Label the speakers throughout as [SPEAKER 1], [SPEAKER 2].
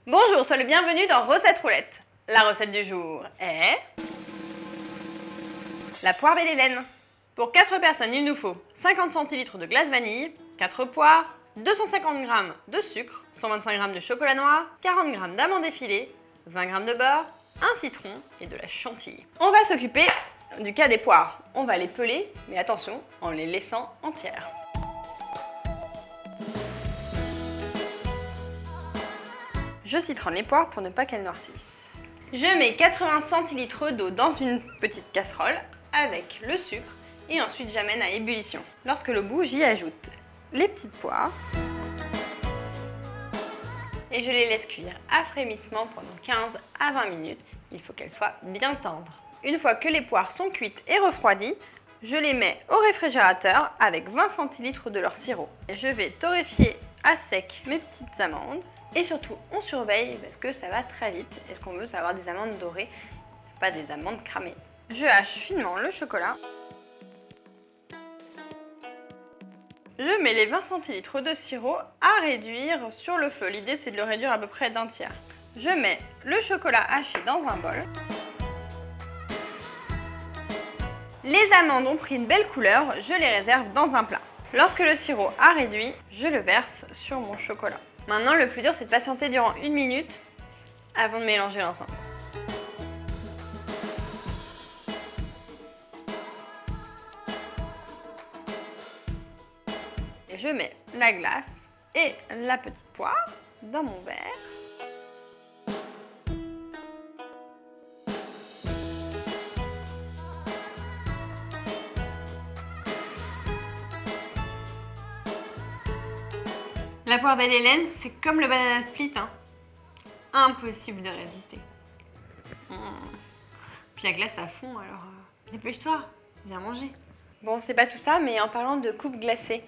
[SPEAKER 1] Bonjour, sois le bienvenu dans Recette Roulette. La recette du jour est la poire belle Hélène. Pour 4 personnes, il nous faut 50 centilitres de glace vanille, 4 poires, 250 g de sucre, 125 g de chocolat noir, 40 g d'amandes effilées, 20 g de beurre, un citron et de la chantilly. On va s'occuper du cas des poires. On va les peler, mais attention, en les laissant entières. Je citronne les poires pour ne pas qu'elles noircissent. Je mets 80 centilitres d'eau dans une petite casserole avec le sucre et ensuite j'amène à ébullition. Lorsque l'eau bouge, j'y ajoute les petites poires et je les laisse cuire à frémissement pendant 15 à 20 minutes. Il faut qu'elles soient bien tendres. Une fois que les poires sont cuites et refroidies, je les mets au réfrigérateur avec 20 centilitres de leur sirop. Je vais torréfier à sec mes petites amandes. Et surtout, on surveille parce que ça va très vite. Est-ce qu'on veut avoir des amandes dorées, pas des amandes cramées? Je hache finement le chocolat. Je mets les 20 centilitres de sirop à réduire sur le feu. L'idée, c'est de le réduire à peu près d'un tiers. Je mets le chocolat haché dans un bol. Les amandes ont pris une belle couleur, je les réserve dans un plat. Lorsque le sirop a réduit, je le verse sur mon chocolat. Maintenant, le plus dur, c'est de patienter durant 1 minute avant de mélanger l'ensemble. Et je mets la glace et la petite poire dans mon verre. La poire belle Hélène, c'est comme le banana split, hein. Impossible de résister. Puis la glace à fond, alors dépêche-toi, viens manger. Bon, c'est pas tout ça, mais en parlant de coupe glacée,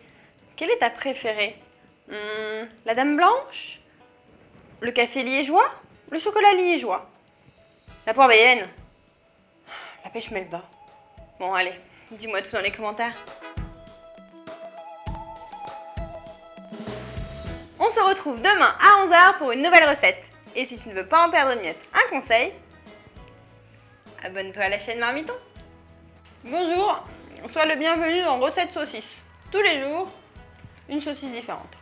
[SPEAKER 1] quelle est ta préférée? La dame blanche? Le café liégeois? Le chocolat liégeois? La poire belle Hélène? La pêche melba. Bon, allez, dis-moi tout dans les commentaires. On se retrouve demain à 11 h pour une nouvelle recette. Et si tu ne veux pas en perdre une miette, un conseil, abonne-toi à la chaîne Marmiton. Bonjour, sois le bienvenu dans Recette Saucisse. Tous les jours, une saucisse différente.